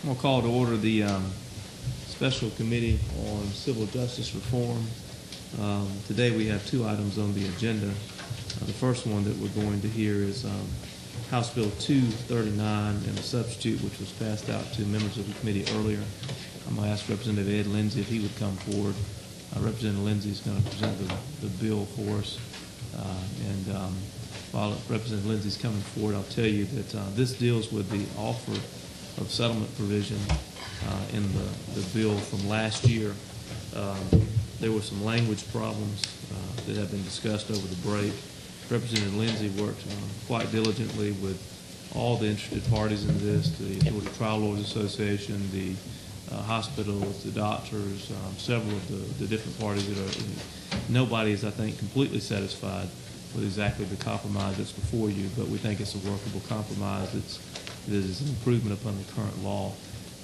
I'm going to call to order the Special Committee on Civil Justice Reform. Today we have two items on the agenda. The first one that we're going to hear is House Bill 239 and the substitute, which was passed out to members of the committee earlier. I'm going to ask Representative Ed Lindsey if he would come forward. Representative Lindsey is going to present the bill for us. While Representative Lindsey is coming forward, I'll tell you that this deals with the offer of settlement provision in the bill from last year. There were some language problems that have been discussed over the break. Representative Lindsey worked quite diligently with all the interested parties in this, the Georgia Trial Lawyers Association, the hospitals, the doctors, several of the different parties that are. Nobody is, I think, completely satisfied with exactly the compromise that's before you, but we think it's a workable compromise that is an improvement upon the current law.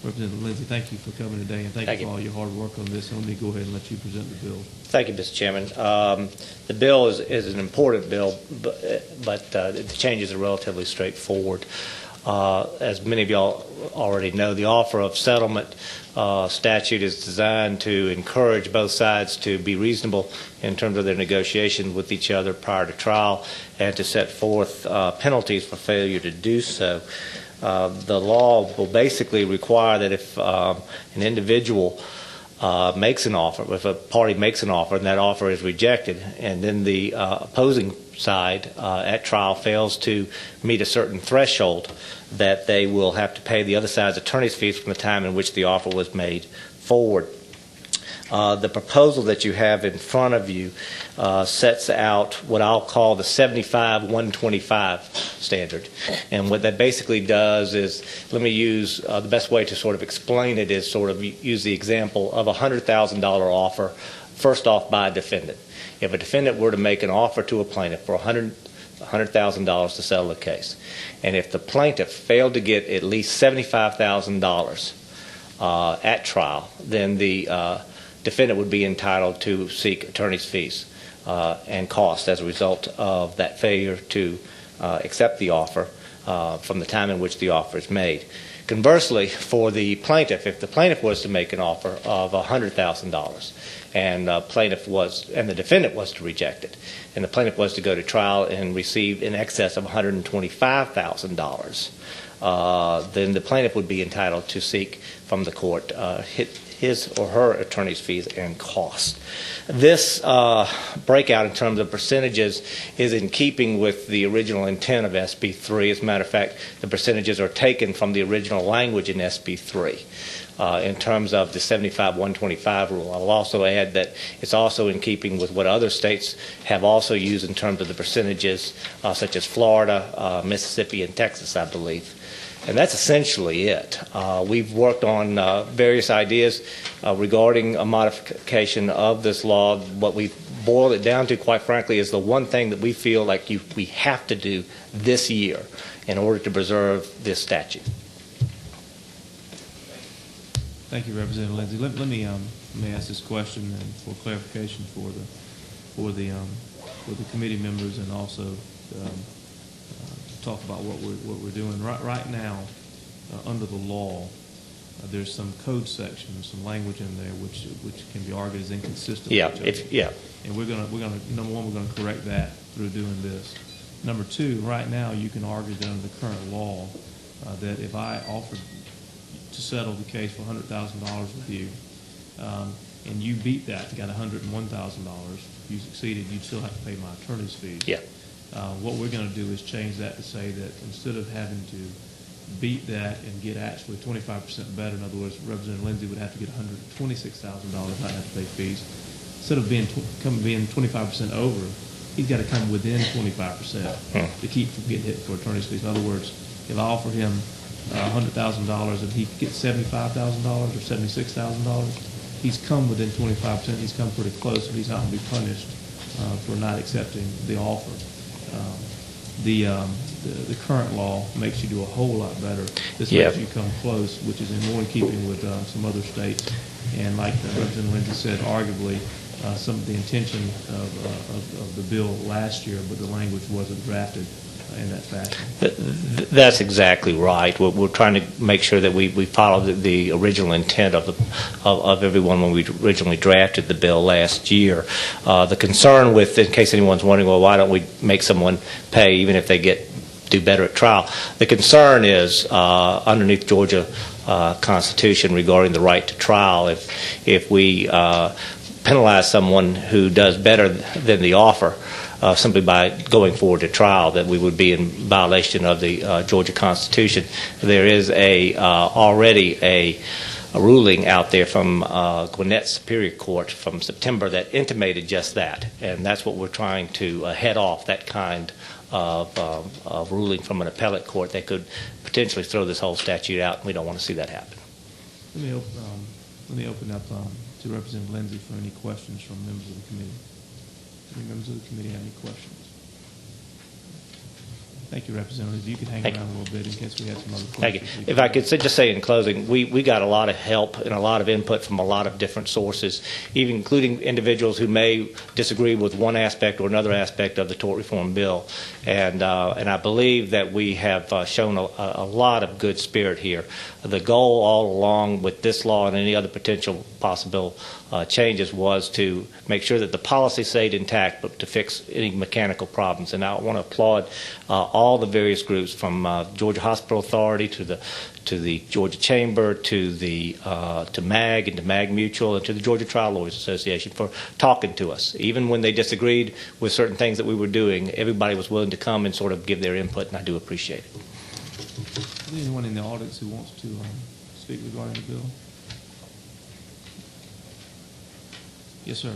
Representative Lindsey, thank you for coming today, and thank you for all your hard work on this. Let me go ahead and let you present the bill. Thank you, Mr. Chairman. The bill is an important bill, but the changes are relatively straightforward. As many of y'all already know, the offer of settlement statute is designed to encourage both sides to be reasonable in terms of their negotiations with each other prior to trial and to set forth penalties for failure to do so. The law will basically require that if an individual makes an offer, if a party makes an offer and that offer is rejected, and then the opposing side at trial fails to meet a certain threshold, that they will have to pay the other side's attorney's fees from the time in which the offer was made forward. The proposal that you have in front of you sets out what I'll call the 75-125 standard. And what that basically does is, let me use the best way to sort of explain it is sort of use the example of a $100,000 offer, first off by a defendant. If a defendant were to make an offer to a plaintiff for $100,000 to settle a case, and if the plaintiff failed to get at least $75,000 at trial, then the defendant would be entitled to seek attorney's fees and costs as a result of that failure to accept the offer from the time in which the offer is made. Conversely, for the plaintiff, if the plaintiff was to make an offer of $100,000 and the defendant was to reject it, and the plaintiff was to go to trial and receive in excess of $125,000, then the plaintiff would be entitled to seek from the court his or her attorney's fees and costs. This breakout in terms of percentages is in keeping with the original intent of SB 3. As a matter of fact, the percentages are taken from the original language in SB 3. In terms of the 75-125 rule, I will also add that it's also in keeping with what other states have also used in terms of the percentages, such as Florida, Mississippi, and Texas, I believe. And that's essentially it. We've worked on various ideas regarding a modification of this law. What we've boiled it down to, quite frankly, is the one thing that we feel like we have to do this year in order to preserve this statute. Thank you, Representative Lindsey. Let me ask this question and for clarification for the committee members, and also talk about what we're doing right now. Under the law, there's some code sections, some language in there which can be argued as inconsistent. And we're gonna number one, we're gonna correct that through doing this. Number two, right now you can argue that under the current law that if I offered to settle the case for $100,000 with you, and you beat that, you got $101,000, you succeeded, you'd still have to pay my attorney's fees. Yeah. What we're going to do is change that to say that instead of having to beat that and get actually 25% better, in other words, Representative Lindsey would have to get $126,000, not have to pay fees. Instead of being 25% over, he's got to come within 25% to keep from getting hit for attorney's fees. In other words, if I offer him $100,000 and he gets $75,000 or $76,000, he's come within 25%. He's come pretty close, but he's not going to be punished for not accepting the offer. The current law makes you do a whole lot better. This makes you come close, which is more in keeping with some other states. And like Representative Lindsey said, arguably some of the intention of the bill last year, but the language wasn't drafted in that fashion. That's exactly right. We're trying to make sure that we follow the original intent of everyone when we originally drafted the bill last year. The concern with, in case anyone's wondering, well, why don't we make someone pay even if they do better at trial? The concern is underneath Georgia Constitution regarding the right to trial. If we penalize someone who does better than the offer simply by going forward to trial, that we would be in violation of the Georgia Constitution. There is already a ruling out there from Gwinnett Superior Court from September that intimated just that, and that's what we're trying to head off, that kind of ruling from an appellate court that could potentially throw this whole statute out, and we don't want to see that happen. Let me open up to Representative Lindsey for any questions from members of the committee. Any members of the committee have any questions? Thank you, Representative. You can hang around a little bit in case we have some other questions. Thank you. If I could just say in closing, we got a lot of help and a lot of input from a lot of different sources, even including individuals who may disagree with one aspect or another aspect of the tort reform bill. And I believe that we have shown a lot of good spirit here. The goal all along with this law and any other potential possible changes was to make sure that the policy stayed intact, but to fix any mechanical problems. And I want to applaud all the various groups, from Georgia Hospital Authority to the Georgia Chamber to MAG and to MAG Mutual and to the Georgia Trial Lawyers Association for talking to us. Even when they disagreed with certain things that we were doing, everybody was willing to come and sort of give their input, and I do appreciate it. Is there anyone in the audience who wants to speak regarding the bill? Yes, sir.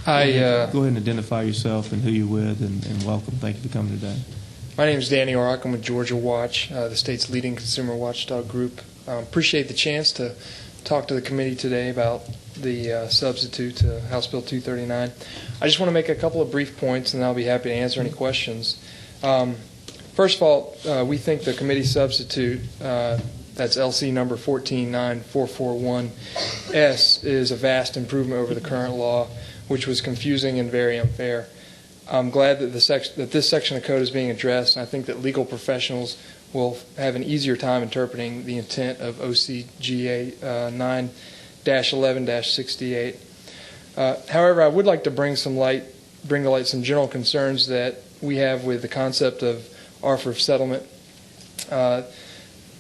Go ahead and identify yourself and who you're with, and welcome. Thank you for coming today. My name is Danny Orrock. I'm with Georgia Watch, the state's leading consumer watchdog group. Appreciate the chance to talk to the committee today about the substitute to House Bill 239. I just want to make a couple of brief points, and I'll be happy to answer any questions. First of all, we think the committee substitute, that's LC number 149441S, is a vast improvement over the current law, which was confusing and very unfair. I'm glad that this section of code is being addressed, and I think that legal professionals will have an easier time interpreting the intent of OCGA 9-11-68. However, I would like to bring to light some general concerns that we have with the concept of offer of settlement.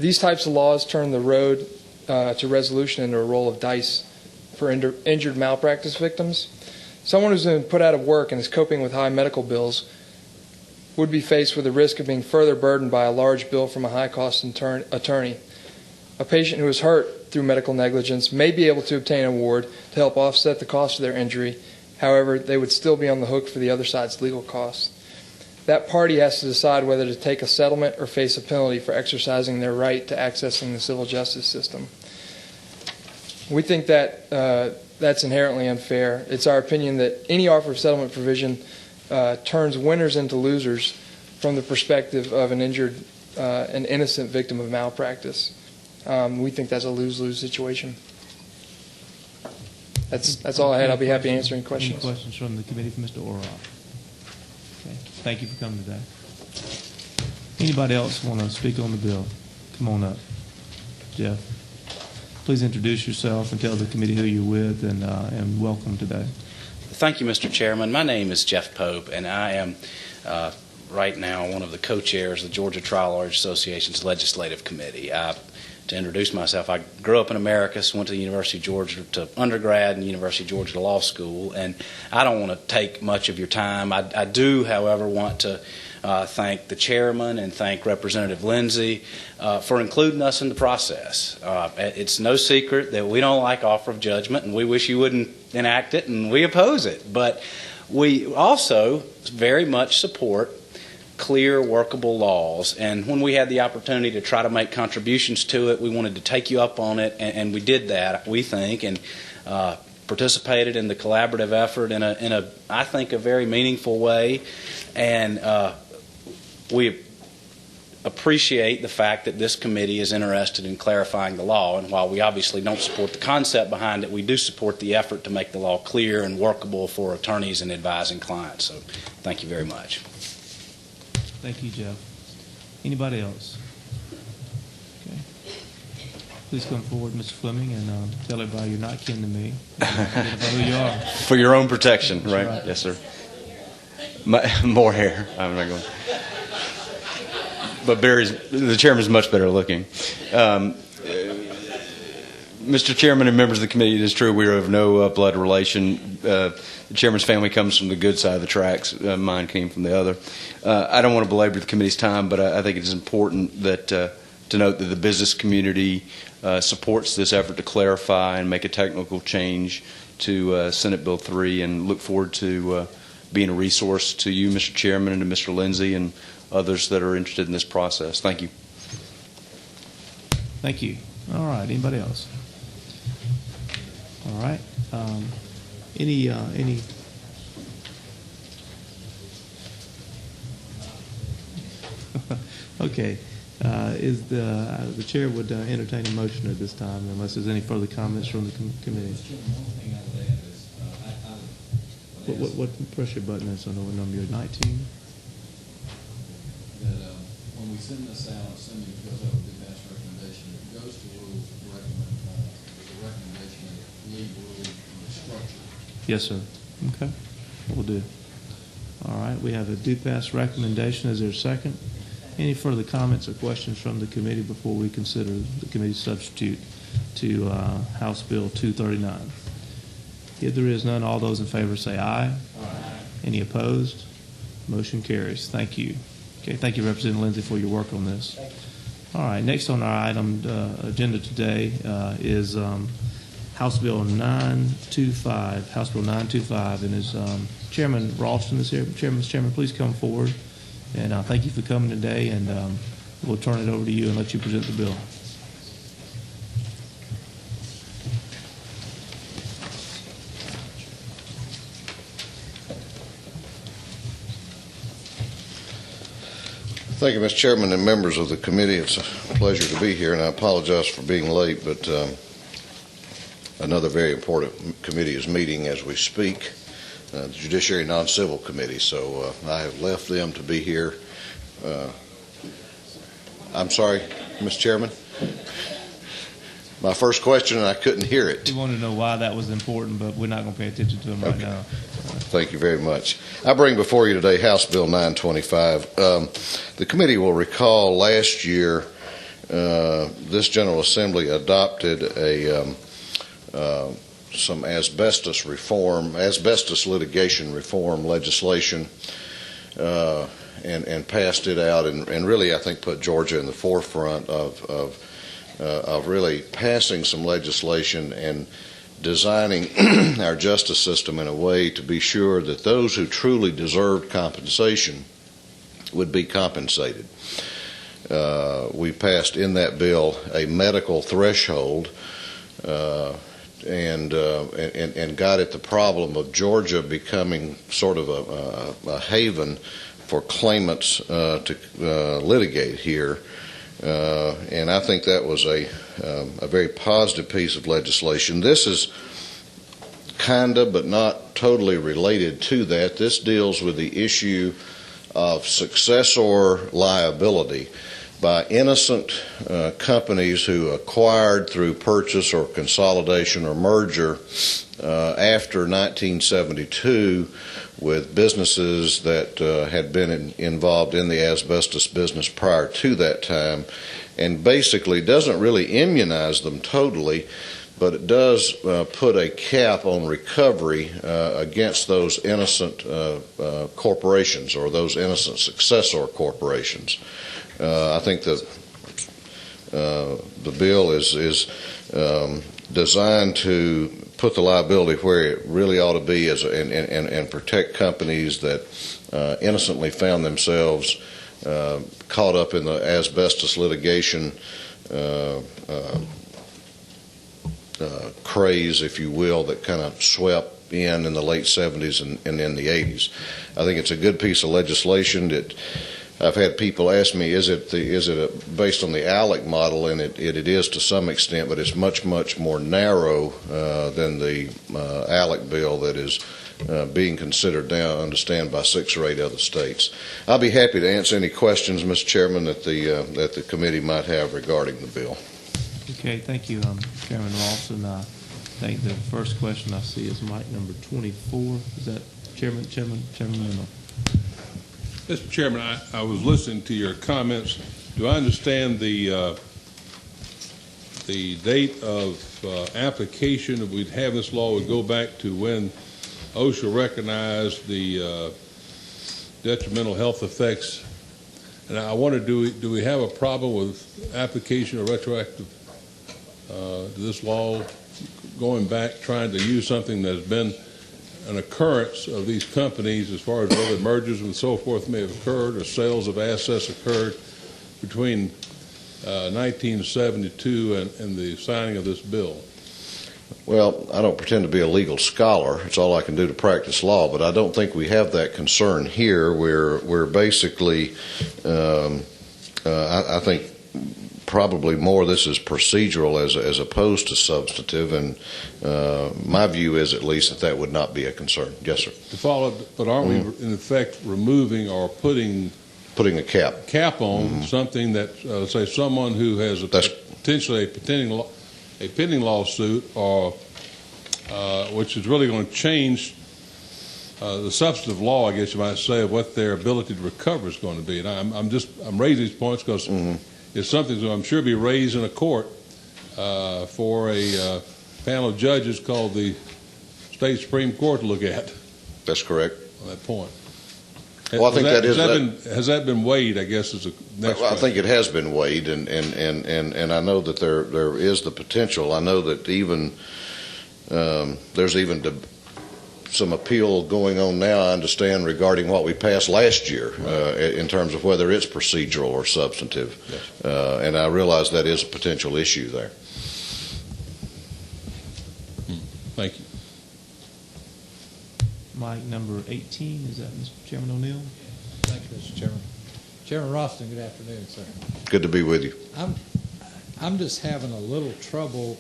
These types of laws turn the road to resolution into a roll of dice for injured malpractice victims. Someone who's been put out of work and is coping with high medical bills would be faced with the risk of being further burdened by a large bill from a high-cost attorney. A patient who is hurt through medical negligence may be able to obtain an award to help offset the cost of their injury. However, they would still be on the hook for the other side's legal costs. That party has to decide whether to take a settlement or face a penalty for exercising their right to accessing the civil justice system. We think that that's inherently unfair. It's our opinion that any offer of settlement provision turns winners into losers from the perspective of an injured, an innocent victim of malpractice. We think that's a lose-lose situation. That's all I had. I'll be happy to answer any questions. Any questions from the committee for Mr. Orrock? Okay. Thank you for coming today. Anybody else want to speak on the bill? Come on up. Jeff, please introduce yourself and tell the committee who you're with, and welcome today. Thank you, Mr. Chairman. My name is Jeff Pope, and I am right now one of the co-chairs of the Georgia Trial Lawyers Association's Legislative Committee. To introduce myself, I grew up in America, went to the University of Georgia to undergrad and University of Georgia Law School, and I don't want to take much of your time. I do, however, want to thank the chairman and thank Representative Lindsey for including us in the process. It's no secret that we don't like offer of judgment, and we wish you wouldn't enact it, and we oppose it. But we also very much support clear, workable laws. And when we had the opportunity to try to make contributions to it, we wanted to take you up on it, and we did that, we think, and participated in the collaborative effort in a I think, a very meaningful way. And we appreciate the fact that this committee is interested in clarifying the law, and while we obviously don't support the concept behind it, we do support the effort to make the law clear and workable for attorneys and advising clients. So thank you very much. Thank you, Jeff. Anybody else? Okay. Please come forward, Mr. Fleming, and tell everybody you're not kin to me. Identify who you are. For your own protection, That's right? right. Yes, sir. More hair. I'm not going. But the chairman's much better looking. Mr. Chairman and members of the committee, it is true we are of no blood relation. The chairman's family comes from the good side of the tracks. Mine came from the other. I don't want to belabor the committee's time, but I think it is important that to note that the business community supports this effort to clarify and make a technical change to Senate Bill 3, and look forward to being a resource to you, Mr. Chairman, and to Mr. Lindsay and others that are interested in this process. Thank you. Thank you. All right. Anybody else? All right. Any? Okay. Is the chair would entertain a motion at this time, unless there's any further comments from the committee. What press your button? That's on what number you're 19. That when we send this out, assuming it goes out with the best recommendation, it goes to rules recommend with the recommendation that lead rule on the structure. Yes, sir. Okay. We'll do. All right. We have a do pass recommendation. Is there a second? Any further comments or questions from the committee before we consider the committee's substitute to House Bill 239? If there is none, all those in favor say aye. Aye. Any opposed? Motion carries. Thank you. Okay, thank you, Representative Lindsay, for your work on this. All right, next on our item agenda today is House Bill 925. House Bill 925, and is Chairman Ralston is here. Mr. Chairman, please come forward. And thank you for coming today, and we'll turn it over to you and let you present the bill. Thank you, Mr. Chairman and members of the committee. It's a pleasure to be here, and I apologize for being late, but another very important committee is meeting as we speak, the Judiciary Non-Civil Committee, so I have left them to be here. I'm sorry, Mr. Chairman? My first question, and I couldn't hear it. We wanted to know why that was important, but we're not going to pay attention to them right now. Thank you very much. I bring before you today House Bill 925. The committee will recall last year this General Assembly adopted some asbestos litigation reform legislation, and passed it out, and really I think put Georgia in the forefront of really passing some legislation and designing our justice system in a way to be sure that those who truly deserved compensation would be compensated. We passed in that bill a medical threshold and got at the problem of Georgia becoming sort of a haven for claimants to litigate here. And I think that was a very positive piece of legislation. This is kind of, but not totally related to that. This deals with the issue of successor liability by innocent companies who acquired through purchase or consolidation or merger after 1972 with businesses that had been involved in the asbestos business prior to that time, and basically doesn't really immunize them totally, but it does put a cap on recovery against those innocent corporations or those innocent successor corporations. I think the bill is designed to put the liability where it really ought to be, and protect companies that innocently found themselves caught up in the asbestos litigation craze, if you will, that kind of swept in the late 70s and in the 80s. I think it's a good piece of legislation that I've had people ask me, is it based on the ALEC model, and it is to some extent, but it's much more narrow than the ALEC bill that is being considered now, I understand, by 6 or 8 other states. I'll be happy to answer any questions, Mr. Chairman, that the committee might have regarding the bill. Okay, thank you, Chairman Ralston. I think the first question I see is mic number 24. Is that Chairman Mendel? Mr. Chairman, I was listening to your comments. Do I understand the date of application that we'd have this law would go back to when OSHA recognized the detrimental health effects? And I wonder, do we have a problem with application of retroactive to this law, going back, trying to use something that's been an occurrence of these companies as far as whether mergers and so forth may have occurred or sales of assets occurred between 1972 and the signing of this bill? Well, I don't pretend to be a legal scholar. It's all I can do to practice law, but I don't think we have that concern here. We're basically, I think, probably more this is procedural as opposed to substantive, and my view is at least that would not be a concern. Yes, sir. To follow, but aren't we in effect removing or putting a cap on something that, say, someone who has potentially a pending lawsuit, or which is really going to change the substantive law, I guess you might say, of what their ability to recover is going to be. And I'm raising these points because it's something that I'm sure be raised in a court for a panel of judges called the State Supreme Court to look at. That's correct. On that point. Well, I think has that been weighed, I guess, is the next question. I think it has been weighed, and I know that there is the potential. I know that even there's even some appeal going on now, I understand, regarding what we passed last year in terms of whether it's procedural or substantive. Yes. And I realize that is a potential issue there. Thank you. Mic number 18, is that Mr. Chairman O'Neill? Thank you, Mr. Chairman. Chairman Ralston, good afternoon, sir. Good to be with you. I'm just having a little trouble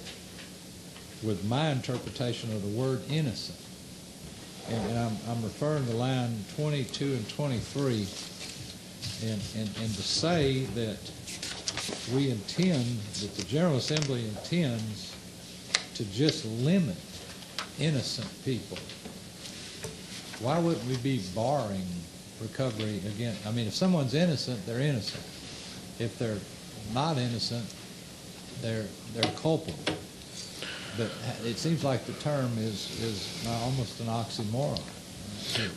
with my interpretation of the word innocent. And I'm referring to line 22 and 23, and to say that we intend, that the General Assembly intends to just limit innocent people. Why wouldn't we be barring recovery again? I mean, if someone's innocent, they're innocent. If they're not innocent, they're culpable. But it seems like the term is almost an oxymoron.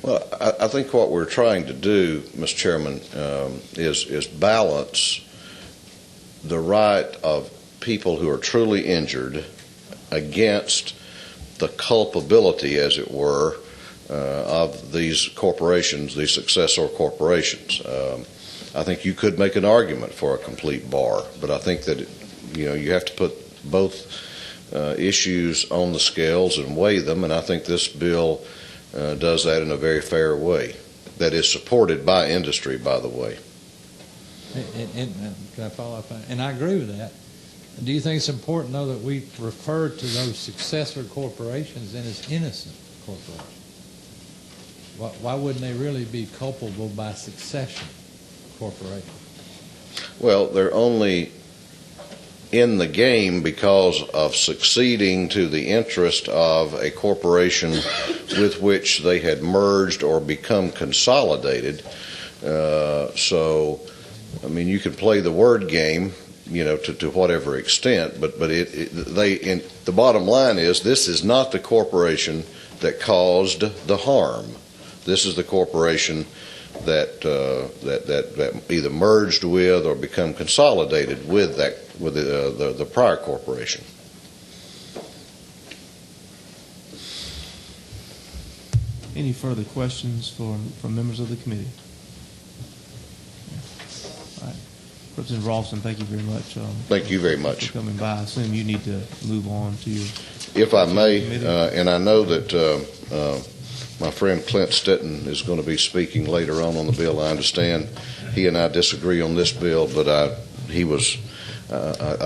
Well, I think what we're trying to do, Mr. Chairman, is balance the right of people who are truly injured against the culpability, as it were, of these corporations, these successor corporations. I think you could make an argument for a complete bar, but I think that you have to put both issues on the scales and weigh them, and I think this bill does that in a very fair way. That is supported by industry, by the way. And can I follow up on that? And I agree with that. Do you think it's important, though, that we refer to those successor corporations then as innocent corporations? Why wouldn't they really be culpable by succession corporations? Well, they're only in the game because of succeeding to the interest of a corporation with which they had merged or become consolidated. So, I mean, you can play the word game, to whatever extent, but the bottom line is this is not the corporation that caused the harm. This is the corporation that either merged with or become consolidated with the prior corporation. Any further questions from members of the committee? All right. Representative Ralston, thank you very much. Thank you very much for coming by. I assume you need to move on to your. If I may, and I know that my friend Clint Stetton is going to be speaking later on the bill, I understand. he and I disagree on this bill, but I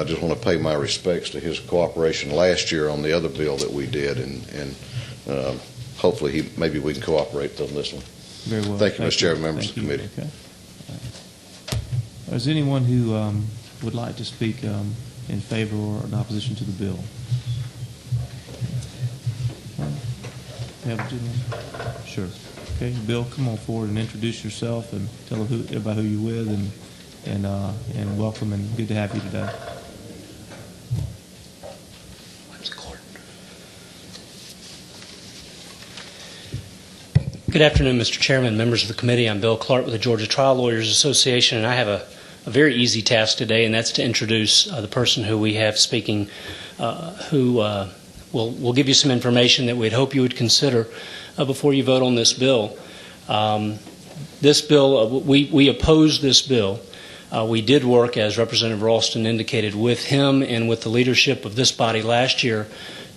just want to pay my respects to his cooperation last year on the other bill that we did, and hopefully maybe we can cooperate on this one. Very well. Thank you, Mr. Chairman, members of the committee. Okay. Is there anyone who would like to speak in favor or in opposition to the bill? You have a gentleman? Sure. Okay, Bill, come on forward and introduce yourself and tell everybody who you're with, and welcome, and good to have you today. Good afternoon, Mr. Chairman, members of the committee. I'm Bill Clark with the Georgia Trial Lawyers Association, and I have a very easy task today, and that's to introduce the person who we have speaking, who will give you some information that we'd hope you would consider before you vote on this bill. This bill, we oppose this bill. We did work, as Representative Ralston indicated, with him and with the leadership of this body last year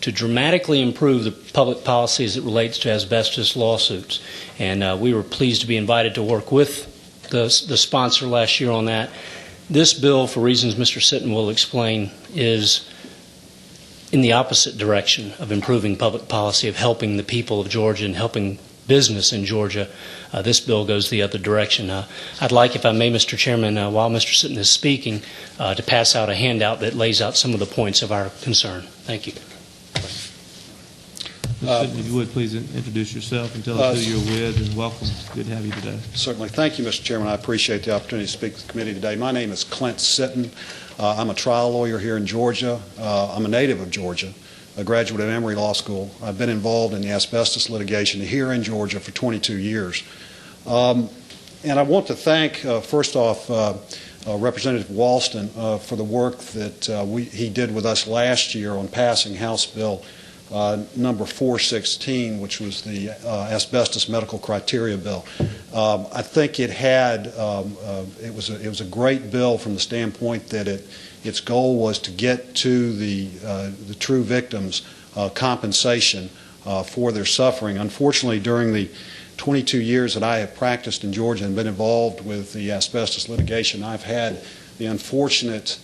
to dramatically improve the public policy as it relates to asbestos lawsuits. And we were pleased to be invited to work with the sponsor last year on that. This bill, for reasons Mr. Sitton will explain, is in the opposite direction of improving public policy, of helping the people of Georgia and helping business in Georgia. This bill goes the other direction. I'd like, if I may, Mr. Chairman, while Mr. Sitton is speaking, to pass out a handout that lays out some of the points of our concern. Thank you. If you would, please introduce yourself and tell us who you're with, and welcome. Good to have you today. Certainly. Thank you, Mr. Chairman. I appreciate the opportunity to speak to the committee today. My name is Clint Sitton. I'm a trial lawyer here in Georgia. I'm a native of Georgia, a graduate of Emory Law School. I've been involved in the asbestos litigation here in Georgia for 22 years. And I want to thank, first off, Representative Ralston for the work that he did with us last year on passing House Bill number 416, which was the asbestos medical criteria bill. I think it was a great bill from the standpoint that its goal was to get to the true victims compensation for their suffering. Unfortunately, during the 22 years that I have practiced in Georgia and been involved with the asbestos litigation, I've had the unfortunate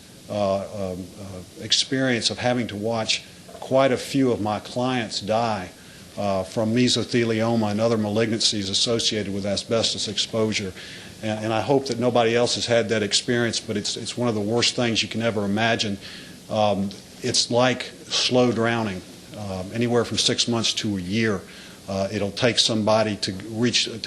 experience of having to watch quite a few of my clients die from mesothelioma and other malignancies associated with asbestos exposure. And I hope that nobody else has had that experience, but it's one of the worst things you can ever imagine. It's like slow drowning, anywhere from 6 months to a year. It'll take somebody to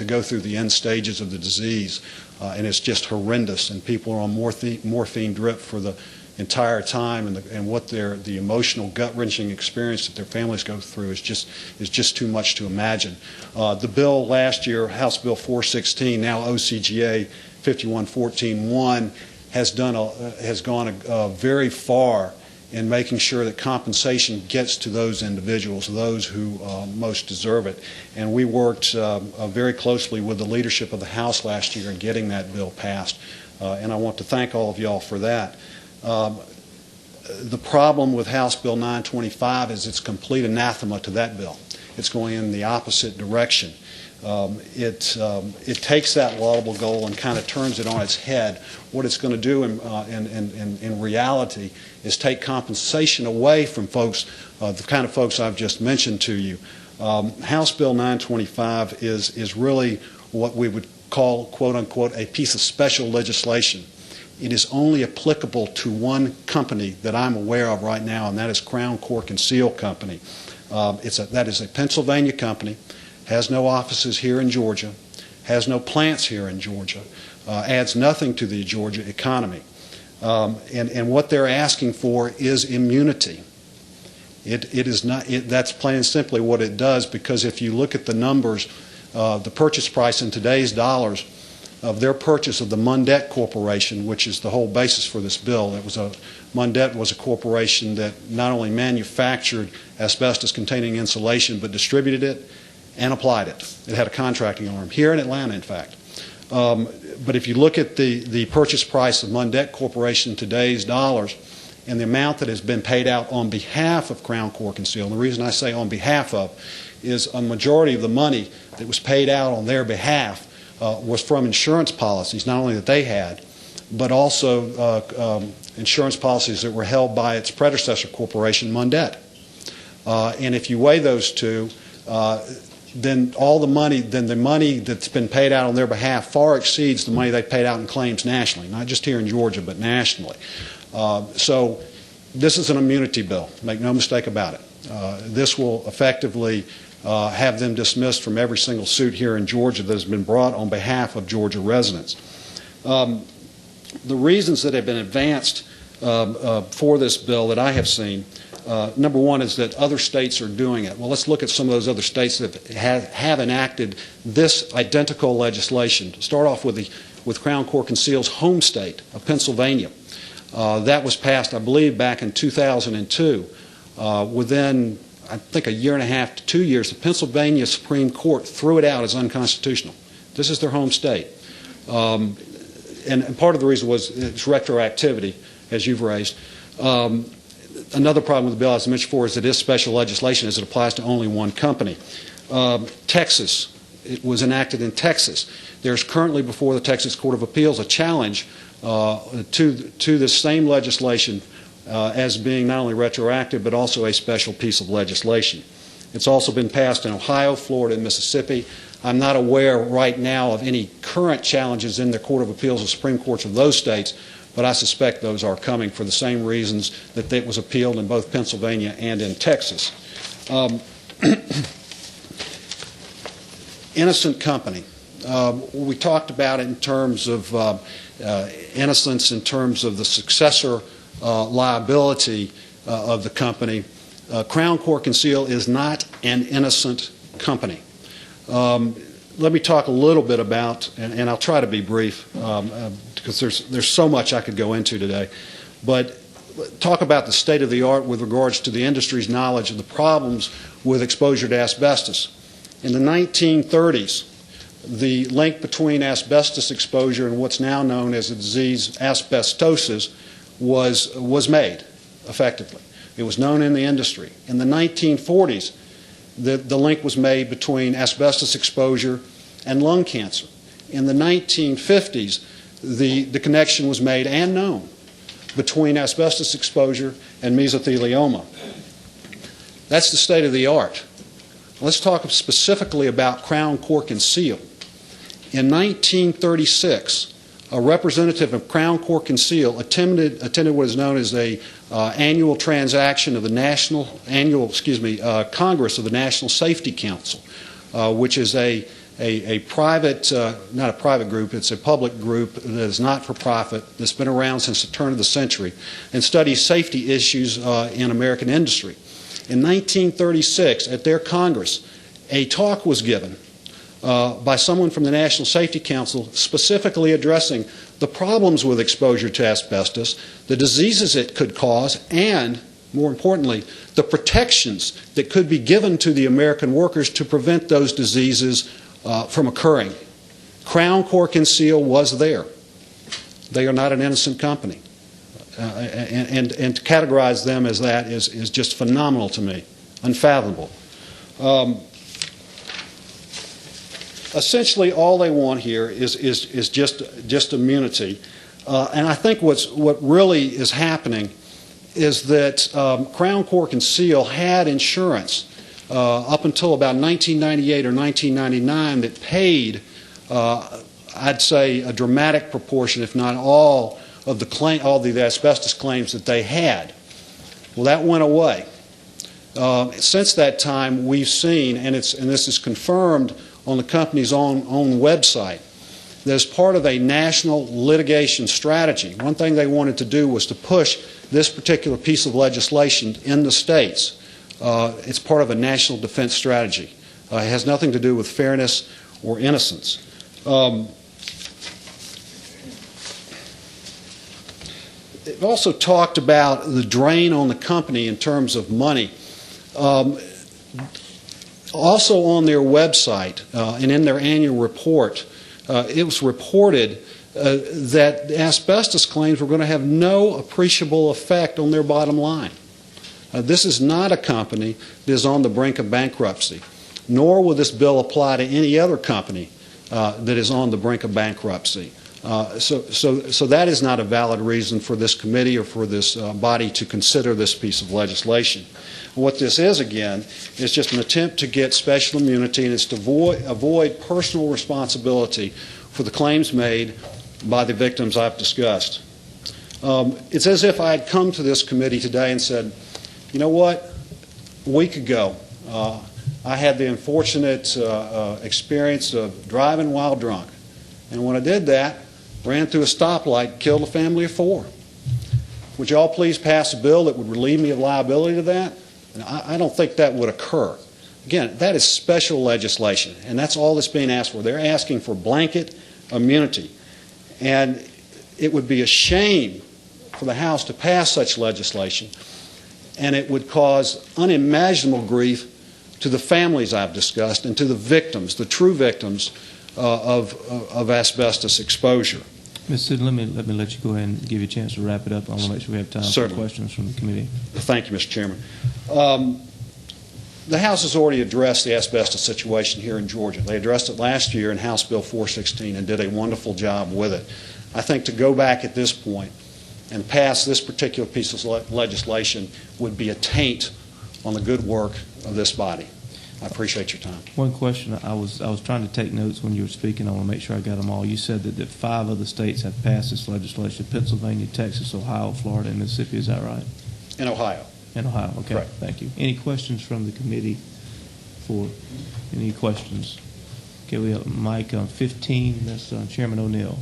go through the end stages of the disease, and it's just horrendous. And people are on morphine drip for the entire time, and what the emotional gut-wrenching experience that their families go through is just too much to imagine. The bill last year, House Bill 416, now OCGA 5114-1, has gone very far in making sure that compensation gets to those individuals, those who most deserve it. And we worked very closely with the leadership of the House last year in getting that bill passed, and I want to thank all of y'all for that. The problem with House Bill 925 is it's complete anathema to that bill. It's going in the opposite direction. It takes that laudable goal and kind of turns it on its head. What it's going to do in reality is take compensation away from folks, the kind of folks I've just mentioned to you. House Bill 925 is really what we would call, quote unquote, a piece of special legislation. It is only applicable to one company that I'm aware of right now, and that is Crown Cork and Seal Company. That is a Pennsylvania company, has no offices here in Georgia, has no plants here in Georgia, adds nothing to the Georgia economy. And what they're asking for is immunity. It is not. That's plain and simply what it does, because if you look at the numbers, the purchase price in today's dollars of their purchase of the Mundet Corporation, which is the whole basis for this bill. Mundet was a corporation that not only manufactured asbestos-containing insulation, but distributed it and applied it. It had a contracting arm here in Atlanta, in fact. But if you look at the purchase price of Mundet Corporation in today's dollars and the amount that has been paid out on behalf of Crown Cork and Seal, and the reason I say on behalf of is a majority of the money that was paid out on their behalf was from insurance policies, not only that they had, but also insurance policies that were held by its predecessor corporation, Mundet. And if you weigh those two, then the money that's been paid out on their behalf far exceeds the money they paid out in claims nationally, not just here in Georgia, but nationally. So this is an immunity bill. Make no mistake about it. This will effectively have them dismissed from every single suit here in Georgia that has been brought on behalf of Georgia residents. The reasons that have been advanced for this bill that I have seen, number one is that other states are doing it. Well, let's look at some of those other states that have enacted this identical legislation. To start off with Crown Court Conceal's home state of Pennsylvania. That was passed, I believe, back in 2002. Within, I think, a year and a half to 2 years, the Pennsylvania Supreme Court threw it out as unconstitutional. This is their home state. And part of the reason was its retroactivity, as you've raised. Another problem with the bill, as I mentioned before, is that it is special legislation as it applies to only one company. Texas, it was enacted in Texas. There's currently before the Texas Court of Appeals a challenge to this same legislation as being not only retroactive but also a special piece of legislation. It's also been passed in Ohio, Florida, and Mississippi. I'm not aware right now of any current challenges in the Court of Appeals or Supreme Courts of those states, but I suspect those are coming for the same reasons that it was appealed in both Pennsylvania and in Texas. Innocent company. We talked about it in terms of innocence, in terms of the successor liability of the company. Crown Court Conceal is not an innocent company. Let me talk a little bit about, and I'll try to be brief because there's so much I could go into today, but talk about the state of the art with regards to the industry's knowledge of the problems with exposure to asbestos. In the 1930s, the link between asbestos exposure and what's now known as the disease asbestosis was made effectively. It was known in the industry. In the 1940s, the link was made between asbestos exposure and lung cancer. In the 1950s, the connection was made and known between asbestos exposure and mesothelioma. That's the state of the art. Let's talk specifically about Crown Court Conceal. In 1936, a representative of Crown Court Conceal attended what is known as a annual transaction of the Congress of the National Safety Council, which is a private, not a private group, it's a public group that is not for profit, that's been around since the turn of the century, and studies safety issues in American industry. In 1936, at their Congress, a talk was given by someone from the National Safety Council specifically addressing the problems with exposure to asbestos, the diseases it could cause, and, more importantly, the protections that could be given to the American workers to prevent those diseases from occurring. Crown Court Conceal was there. They are not an innocent company. And to categorize them as that is just phenomenal to me, unfathomable. Essentially, all they want here is just immunity. And I think what really is happening is that Crown Court Conceal had insurance up until about 1998 or 1999 that paid, I'd say, a dramatic proportion, if not all of the asbestos claims that they had. Well, that went away. Since that time, we've seen, and this is confirmed on the company's own website, that as part of a national litigation strategy, one thing they wanted to do was to push this particular piece of legislation in the states. It's part of a national defense strategy. It has nothing to do with fairness or innocence. It also talked about the drain on the company in terms of money. Also on their website and in their annual report, it was reported that the asbestos claims were going to have no appreciable effect on their bottom line. This is not a company that is on the brink of bankruptcy, nor will this bill apply to any other company that is on the brink of bankruptcy. So that is not a valid reason for this committee or for this body to consider this piece of legislation. What this is, again, is just an attempt to get special immunity, and it's to avoid personal responsibility for the claims made by the victims I've discussed. It's as if I had come to this committee today and said, you know what, a week ago, I had the unfortunate experience of driving while drunk. And when I did that, ran through a stoplight, killed a family of 4. Would you all please pass a bill that would relieve me of liability to that? And I don't think that would occur. Again, that is special legislation, and that's all that's being asked for. They're asking for blanket immunity. And it would be a shame for the House to pass such legislation, and it would cause unimaginable grief to the families I've discussed and to the victims, the true victims of asbestos exposure. Ms. Sid, let me let you go ahead and give you a chance to wrap it up. I want to make sure we have time for questions from the committee. Thank you, Mr. Chairman. The House has already addressed the asbestos situation here in Georgia. They addressed it last year in House Bill 416 and did a wonderful job with it. I think to go back at this point and pass this particular piece of legislation would be a taint on the good work of this body. I appreciate your time. One question, I was trying to take notes when you were speaking. I want to make sure I got them all. You said that 5 other states have passed this legislation: Pennsylvania, Texas, Ohio, Florida, and Mississippi. Is that right? In Ohio. In Ohio, okay. Correct. Thank you. Any questions from the committee? Any questions? Okay, we have Mike 15. That's Chairman O'Neill.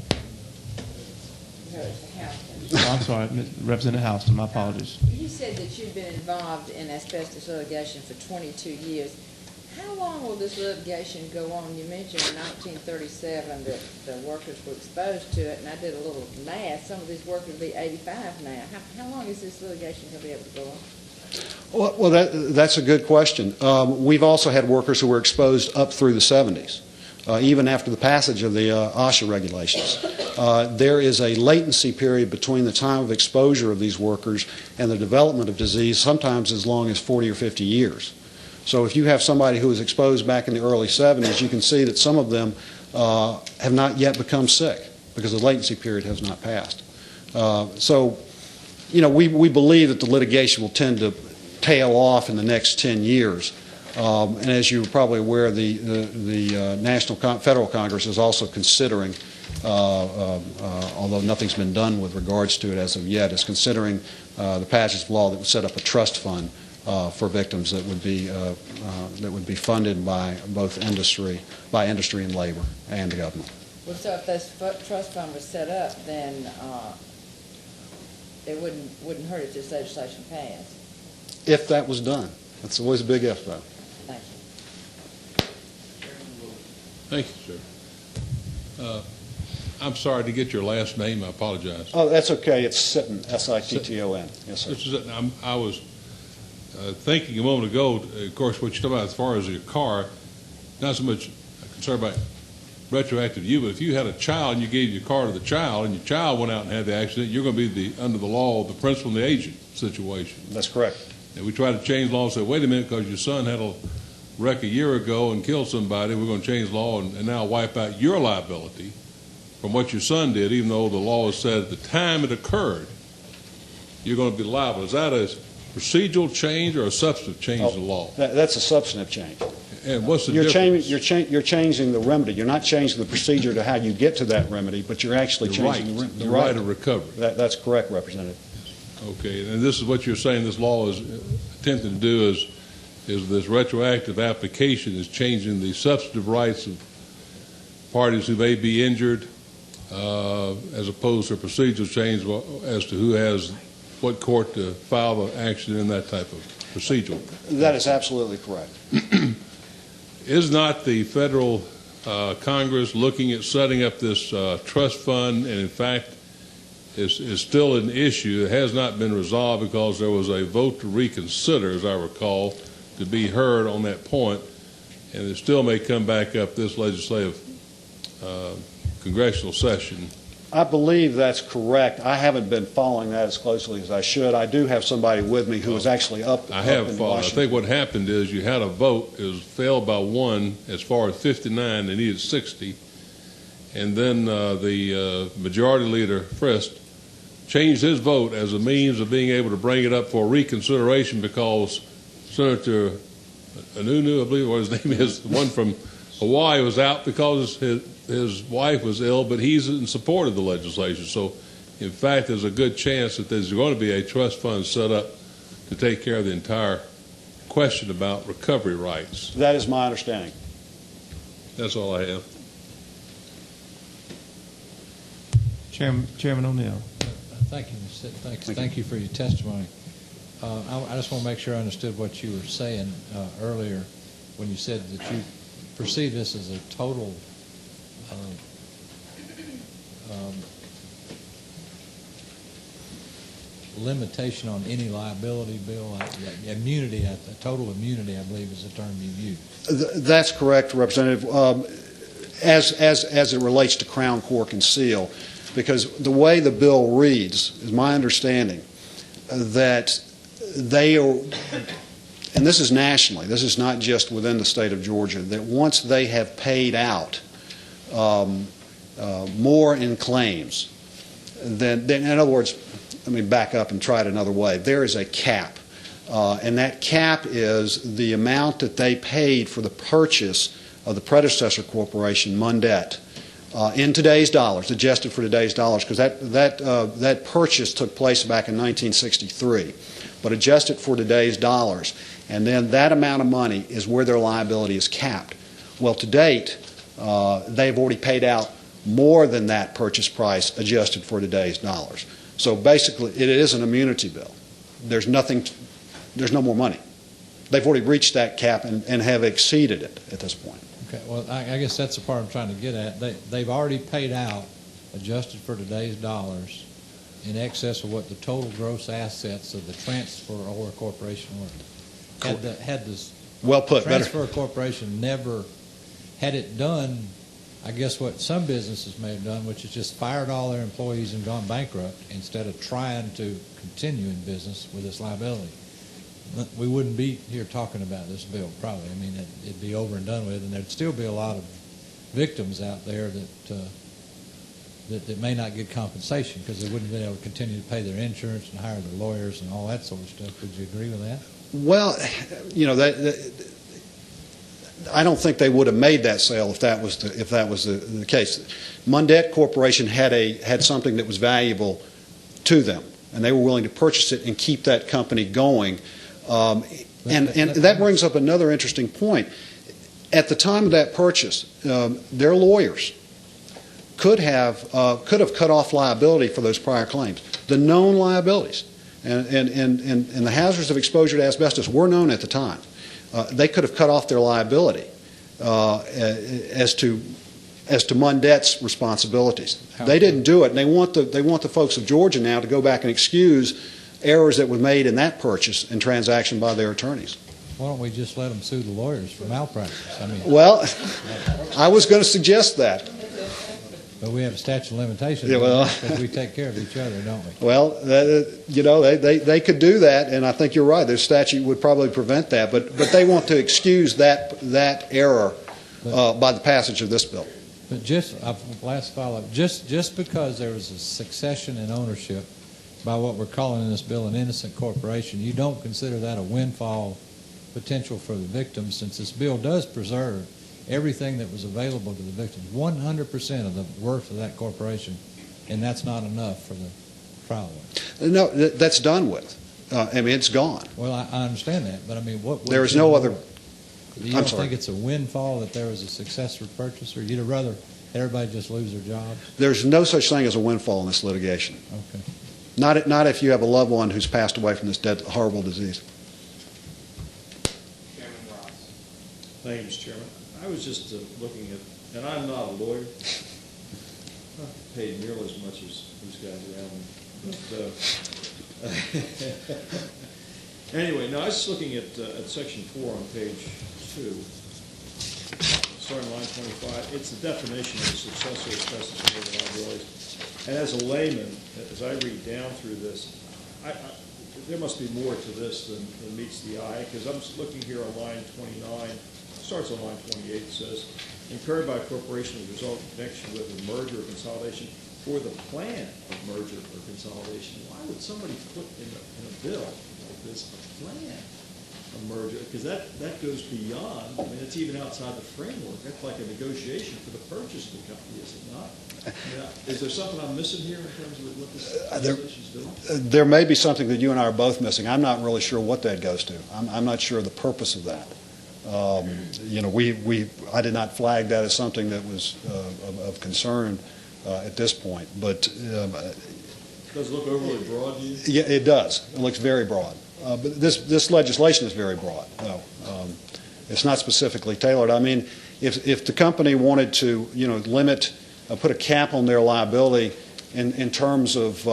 Oh, I'm sorry, Representative Houston. My apologies. You said that you've been involved in asbestos litigation for 22 years. How long will this litigation go on? You mentioned in 1937 that the workers were exposed to it, and I did a little math. Some of these workers will be 85 now. How long is this litigation going to be able to go on? Well, that's a good question. We've also had workers who were exposed up through the 70s, even after the passage of the OSHA regulations. There is a latency period between the time of exposure of these workers and the development of disease, sometimes as long as 40 or 50 years. So if you have somebody who was exposed back in the early 70s, you can see that some of them have not yet become sick because the latency period has not passed. So, you know, we believe that the litigation will tend to tail off in the next 10 years. And as you're probably aware, the Federal Congress is also considering, although nothing's been done with regards to it as of yet, is considering the passage of law that would set up a trust fund for victims that would be funded by both industry and labor and the government. Well, so if this trust fund was set up, then it wouldn't hurt if this legislation passed. If that was done. That's always a big if, though. Thank you. Thank you, sir. I'm sorry to get your last name. I apologize. Oh, that's okay. It's Sitton, S-I-T-T-O-N. Yes, sir. Mr. Sitton, I was thinking a moment ago, of course, what you're talking about as far as your car, not so much concerned about retroactive to you, but if you had a child and you gave your car to the child and your child went out and had the accident, you're going to be under the law of the principal and the agent situation. That's correct. And we try to change law and say, wait a minute, because your son had a wreck a year ago and killed somebody, we're going to change the law and now wipe out your liability from what your son did, even though the law has said at the time it occurred, you're going to be liable. Is that a procedural change or a substantive change in the law? That's a substantive change. And what's the difference? You're changing the remedy. You're not changing the procedure to how you get to that remedy, but you're actually changing the right of recovery. That's correct, Representative. Okay, and this is what you're saying this law is attempting to do is this retroactive application is changing the substantive rights of parties who may be injured as opposed to a procedural change as to who has what court to file the action in that type of procedure. That is absolutely correct. Is not the federal Congress looking at setting up this trust fund, and in fact is still an issue. It has not been resolved because there was a vote to reconsider, as I recall, to be heard on that point, and it still may come back up this legislative congressional session. I believe that's correct. I haven't been following that as closely as I should. I do have somebody with me who is actually up. I have followed. I think what happened is you had a vote. It was failed by one as far as 59. They needed 60. and then the Majority Leader Frist changed his vote as a means of being able to bring it up for reconsideration because Senator Anunu, I believe what his name is, the one from Hawaii, was out because his wife was ill, but he's in support of the legislation. So, in fact, there's a good chance that there's going to be a trust fund set up to take care of the entire question about recovery rights. That is my understanding. That's all I have. Chairman O'Neill. Thank you, Mr. Thank you for your testimony. I just want to make sure I understood what you were saying earlier when you said that you perceive this as a total limitation on any liability bill. Immunity, total immunity, I believe, is the term you use. That's correct, Representative. As it relates to Crown, Cork, and Seal, because the way the bill reads, is my understanding, that they are, and this is nationally, this is not just within the state of Georgia, that once they have paid out more in claims, then in other words, let me back up and try it another way. There is a cap, and that cap is the amount that they paid for the purchase of the predecessor corporation, Mundet, in today's dollars, adjusted for today's dollars, because that purchase took place back in 1963, but adjusted for today's dollars, and then that amount of money is where their liability is capped. Well, to date, they've already paid out more than that purchase price adjusted for today's dollars. So basically, it is an immunity bill. There's no more money. They've already reached that cap and have exceeded it at this point. Okay, well, I guess that's the part I'm trying to get at. They've already paid out, adjusted for today's dollars, in excess of what the total gross assets of the transferor corporation were. Had this well put, transfer corporation never had it done, I guess what some businesses may have done, which is just fired all their employees and gone bankrupt instead of trying to continue in business with this liability, we wouldn't be here talking about this bill, probably. I mean, it'd be over and done with, and there'd still be a lot of victims out there that may not get compensation because they wouldn't be able to continue to pay their insurance and hire their lawyers and all that sort of stuff. Would you agree with that? Well, I don't think they would have made that sale if that was the case. Mundet Corporation had something that was valuable to them, and they were willing to purchase it and keep that company going. And that brings up another interesting point. At the time of that purchase, their lawyers could have cut off liability for those prior claims, the known liabilities, and the hazards of exposure to asbestos were known at the time. They could have cut off their liability as to Mundet's responsibilities. They didn't do it, and they want the folks of Georgia now to go back and excuse errors that were made in that purchase and transaction by their attorneys. Why don't we just let them sue the lawyers for malpractice? I mean, well, I was going to suggest that. But we have a statute of limitations because we take care of each other, don't we? Well, they could do that, and I think you're right. Their statute would probably prevent that, but they want to excuse that error by the passage of this bill. But last follow-up, just because there was a succession in ownership by what we're calling in this bill an innocent corporation, you don't consider that a windfall potential for the victims, since this bill does preserve everything that was available to the victims, 100% of the worth of that corporation, and that's not enough for the trial lawyer. No, that's done with. I mean, it's gone. Well, I understand that, but I mean, there is no other. You don't think it's a windfall that there was a successor purchaser? You'd rather everybody just lose their jobs? There's no such thing as a windfall in this litigation. Okay. Not if you have a loved one who's passed away from this horrible disease. Chairman Ross. Thank you, Mr. Chairman. I was just looking at, and I'm not a lawyer, not paid nearly as much as these guys around me, but anyway, no, I was just looking at section 4 on page 2, starting line 25. It's the definition of a successor asbestos-related liabilities. And as a layman, as I read down through this, there must be more to this than meets the eye, because I'm just looking here on line 29, starts on line 28. It says, incurred by a corporation as a result in connection with a merger or consolidation or the plan of merger or consolidation. Why would somebody put in a bill like this a plan of merger? Because that goes beyond, I mean, it's even outside the framework. That's like a negotiation for the purchase of the company, is it not? Yeah. Is there something I'm missing here in terms of what this legislation is doing? There may be something that you and I are both missing. I'm not really sure what that goes to. I'm not sure the purpose of that. I did not flag that as something that was of concern at this point. But does it look overly broad to you? Yeah, it does. It looks very broad. But this legislation is very broad. No, it's not specifically tailored. I mean, if the company wanted to, limit, put a cap on their liability in terms of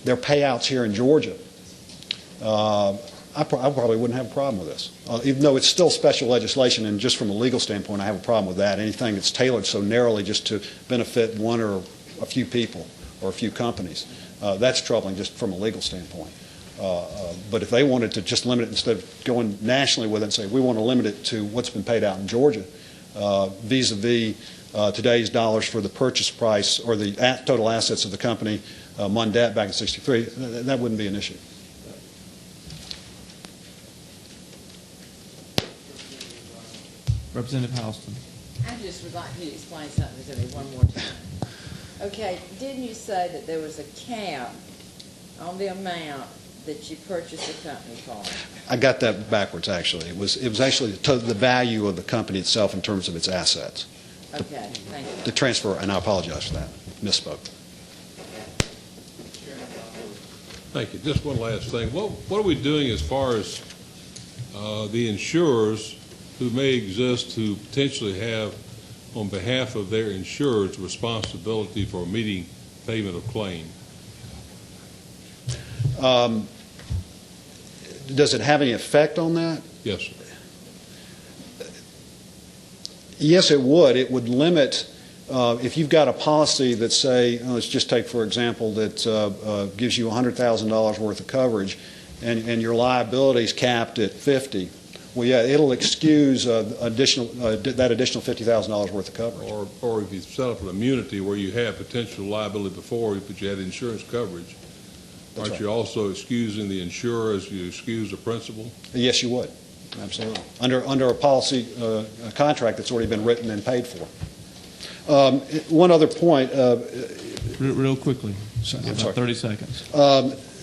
their payouts here in Georgia, I probably wouldn't have a problem with this. Even though it's still special legislation, and just from a legal standpoint, I have a problem with that. Anything that's tailored so narrowly just to benefit one or a few people or a few companies, that's troubling just from a legal standpoint. But if they wanted to just limit it instead of going nationally with it and say, we want to limit it to what's been paid out in Georgia, vis-a-vis today's dollars for the purchase price or the total assets of the company, Mundet back in '63, that wouldn't be an issue. Representative Houston. I just would like you to explain something to me one more time. Okay, didn't you say that there was a cap on the amount that you purchased the company for? I got that backwards, actually. It was actually the value of the company itself in terms of its assets. Okay, thank you. The transfer, and I apologize for that. Misspoke. Thank you. Just one last thing. What are we doing as far as the insurers who may exist who potentially have, on behalf of their insureds, responsibility for meeting payment of claim? Does it have any effect on that? Yes, sir. Yes, it would. It would limit, if you've got a policy that, say, let's just take, for example, that gives you $100,000 worth of coverage, and your liability is capped at $50,000. Well, yeah, it'll excuse that additional $50,000 worth of coverage. Or if you set up an immunity where you had potential liability before, but you had insurance coverage, aren't you also excusing the insurer as you excuse the principal? Yes, you would. Absolutely. Under a policy a contract that's already been written and paid for. One other point. Real quickly. I'm about sorry. 30 seconds.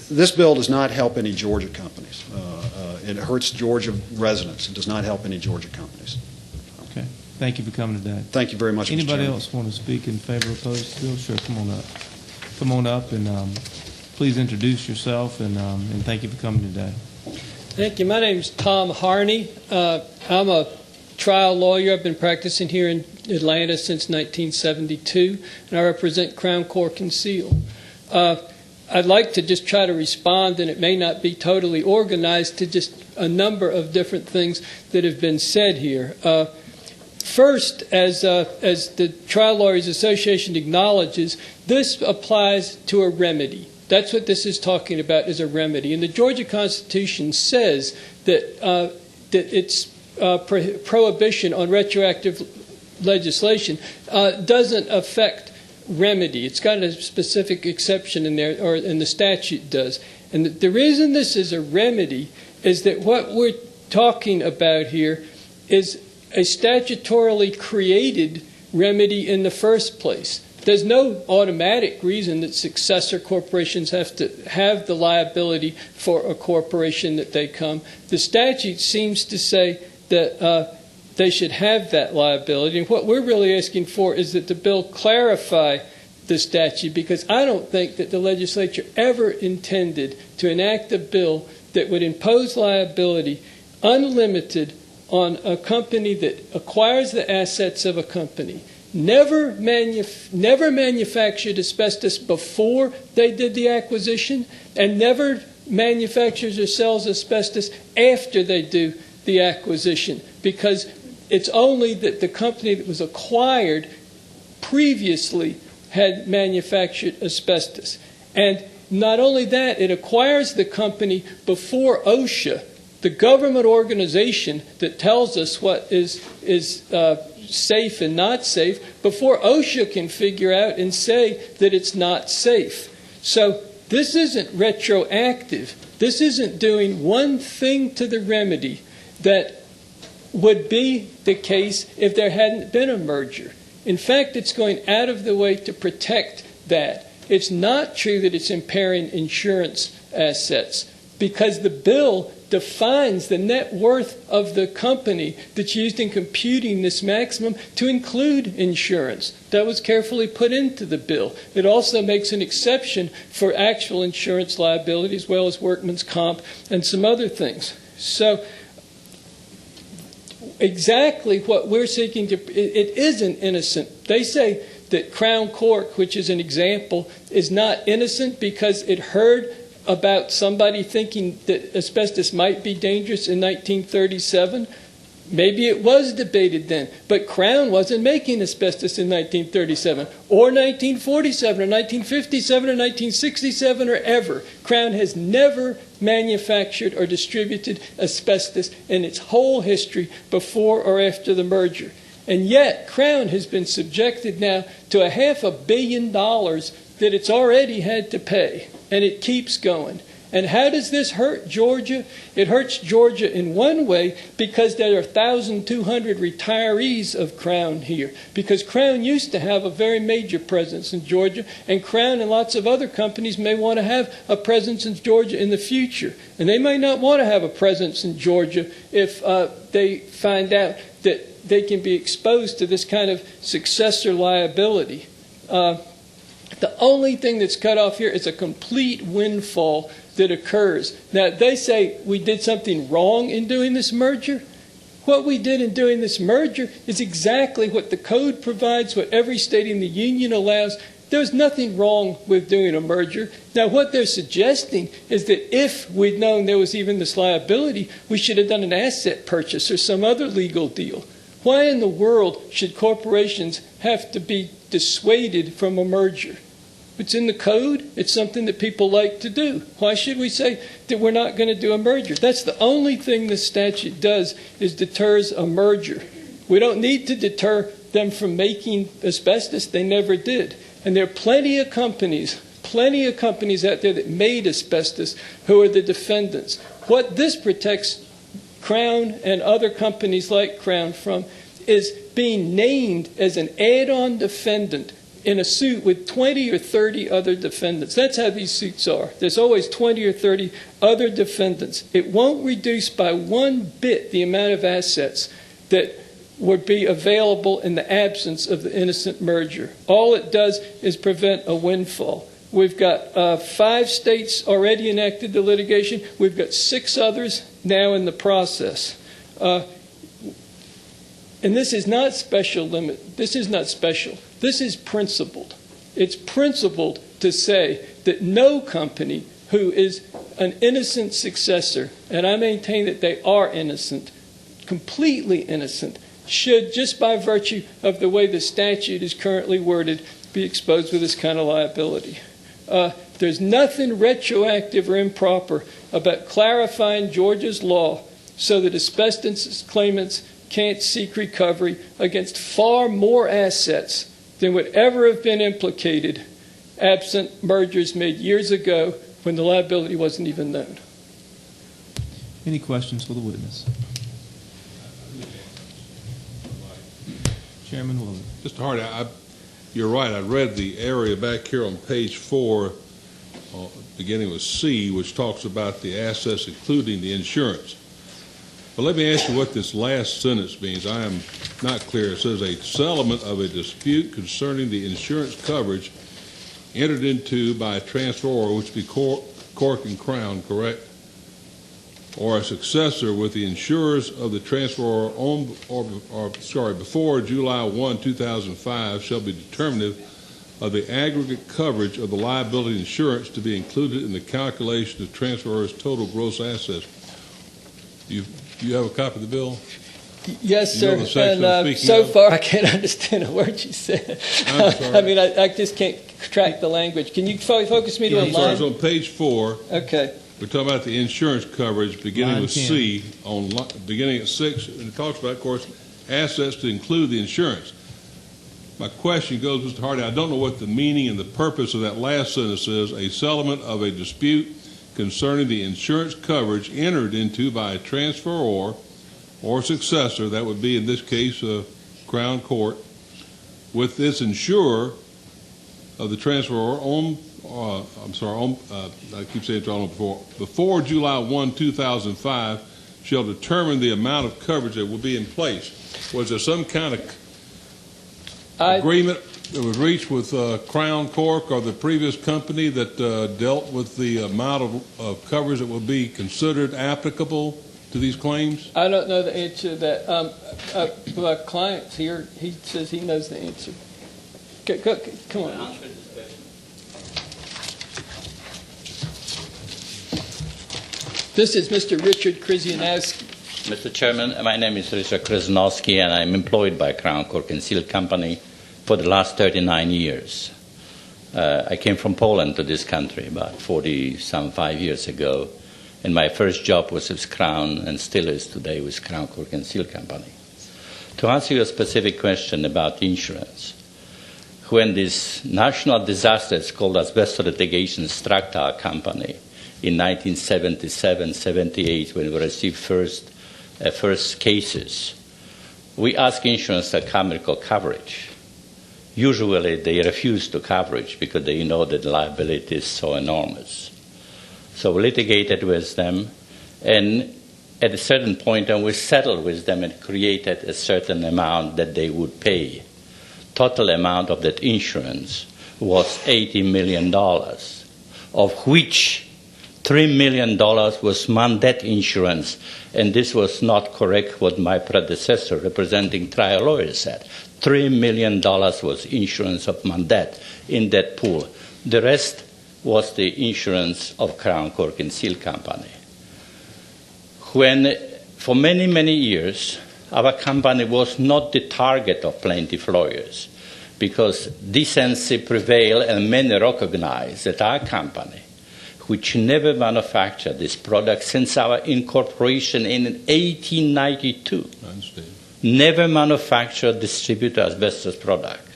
This bill does not help any Georgia companies. It hurts Georgia residents. It does not help any Georgia companies. Okay. Thank you for coming today. Thank you very much, Mr. Anybody Chairman. else want to speak in favor or opposed to the bill? Sure, come on up. Come on up and please introduce yourself and thank you for coming today. Thank you. My name is Tom Harney. I'm a trial lawyer. I've been practicing here in Atlanta since 1972, and I represent Crown Cork and Seal. I'd like to just try to respond, and it may not be totally organized, to just a number of different things that have been said here. First, as the Trial Lawyers Association acknowledges, this applies to a remedy. That's what this is talking about, is a remedy. And the Georgia Constitution says that its prohibition on retroactive legislation doesn't affect remedy. It's got a specific exception in there, and the statute does. And the reason this is a remedy is that what we're talking about here is a statutorily created remedy in the first place. There's no automatic reason that successor corporations have to have the liability for a corporation that they come. The statute seems to say that they should have that liability. And what we're really asking for is that the bill clarify the statute, because I don't think that the legislature ever intended to enact a bill that would impose liability unlimited on a company that acquires the assets of a company, never manufactured asbestos before they did the acquisition, and never manufactures or sells asbestos after they do the acquisition, because it's only that the company that was acquired previously had manufactured asbestos. And not only that, it acquires the company before OSHA the government organization that tells us what is safe and not safe, before OSHA can figure out and say that it's not safe. So this isn't retroactive. This isn't doing one thing to the remedy that would be the case if there hadn't been a merger. In fact, it's going out of the way to protect that. It's not true that it's impairing insurance assets, because the bill defines the net worth of the company that's used in computing this maximum to include insurance. That was carefully put into the bill. It also makes an exception for actual insurance liability as well as workman's comp and some other things. So exactly what we're seeking to, it isn't innocent. They say that Crown Cork, which is an example, is not innocent because it heard about somebody thinking that asbestos might be dangerous in 1937. Maybe it was debated then, but Crown wasn't making asbestos in 1937 or 1947 or 1957 or 1967 or ever. Crown has never manufactured or distributed asbestos in its whole history before or after the merger. And yet Crown has been subjected now to $500 million that it's already had to pay, and it keeps going. And how does this hurt Georgia? It hurts Georgia in one way because there are 1,200 retirees of Crown here. Because Crown used to have a very major presence in Georgia, and Crown and lots of other companies may want to have a presence in Georgia in the future. And they may not want to have a presence in Georgia if they find out that they can be exposed to this kind of successor liability. The only thing that's cut off here is a complete windfall that occurs. Now, they say we did something wrong in doing this merger. What we did in doing this merger is exactly what the code provides, what every state in the union allows. There's nothing wrong with doing a merger. Now, what they're suggesting is that if we'd known there was even this liability, we should have done an asset purchase or some other legal deal. Why in the world should corporations have to be dissuaded from a merger? It's in the code. It's something that people like to do. Why should we say that we're not going to do a merger? That's the only thing this statute does, is deters a merger. We don't need to deter them from making asbestos. They never did. And there are plenty of companies out there that made asbestos who are the defendants. What this protects Crown and other companies like Crown from is being named as an add-on defendant in a suit with 20 or 30 other defendants. That's how these suits are. There's always 20 or 30 other defendants. It won't reduce by one bit the amount of assets that would be available in the absence of the innocent merger. All it does is prevent a windfall. We've got 5 states already enacted the litigation. We've got 6 others now in the process. And this is not special limit. This is not special. This is principled. It's principled to say that no company who is an innocent successor, and I maintain that they are innocent, completely innocent, should, just by virtue of the way the statute is currently worded, be exposed with this kind of liability. There's nothing retroactive or improper about clarifying Georgia's law so that asbestos claimants can't seek recovery against far more assets than would ever have been implicated absent mergers made years ago when the liability wasn't even known. Any questions for the witness? Chairman Wilson. Mr. Hardy, you're right. I read the area back here on page 4, beginning with C, which talks about the assets including the insurance. But let me ask you what this last sentence means. I am not clear. It says a settlement of a dispute concerning the insurance coverage entered into by a transferor, which would be Cork and Crown, correct? Or a successor with the insurers of the transferor before July 1, 2005 shall be determinative of the aggregate coverage of the liability insurance to be included in the calculation of transferor's total gross assets. Do you have a copy of the bill? Yes, sir. And so far, I can't understand a word you said. I'm sorry. I mean, I just can't track the language. Can you focus me to a line? It's on page 4. Okay. we're talking about the insurance coverage beginning Line with 10. C, beginning at 6, and it talks about, of course, assets to include the insurance. My question goes, Mr. Hardy, I don't know what the meaning and the purpose of that last sentence is, a settlement of a dispute concerning the insurance coverage entered into by a transferor or successor, that would be in this case Crown Court, with its insurer of the transferor I keep saying it wrong before July 1, 2005, shall determine the amount of coverage that will be in place. Was there some kind of agreement that was reached with Crown Cork or the previous company that dealt with the amount of coverage that will be considered applicable to these claims? I don't know the answer to that. My client's here. He says he knows the answer. Come on. This is Mr. Richard Krzyzanowski. Mr. Chairman, my name is Richard Krzyzanowski, and I'm employed by Crown Cork and Seal Company for the last 39 years. I came from Poland to this country about 5 years ago, and my first job was with Crown, and still is today with Crown Cork and Seal Company. To answer your specific question about insurance, when this national disaster called asbestos litigation struck our company in 1977-78, when we received first cases, we asked insurance to cover coverage. Usually they refuse to coverage because they know that the liability is so enormous. So we litigated with them, and at a certain point, and we settled with them and created a certain amount that they would pay. Total amount of that insurance was $80 million, of which $3 million was mandate insurance, and this was not correct what my predecessor, representing trial lawyer, said. $3 million was insurance of mandate in that pool. The rest was the insurance of Crown Cork and Seal Company. When, for many, many years, our company was not the target of plaintiff lawyers because decency prevailed and many recognized that our company, which never manufactured this product since our incorporation in 1892, never manufactured, distributed asbestos product.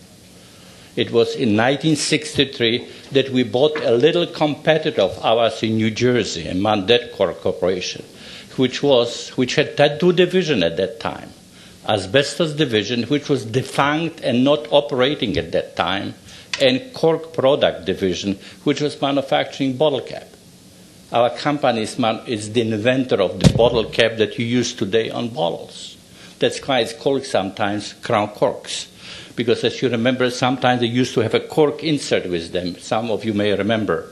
It was in 1963 that we bought a little competitor of ours in New Jersey, a Mandate Corporation, which had two divisions at that time. Asbestos division, which was defunct and not operating at that time, and Cork Product Division, which was manufacturing bottle cap. Our company is the inventor of the bottle cap that you use today on bottles. That's why it's called sometimes Crown Corks. Because as you remember, sometimes they used to have a cork insert with them. Some of you may remember,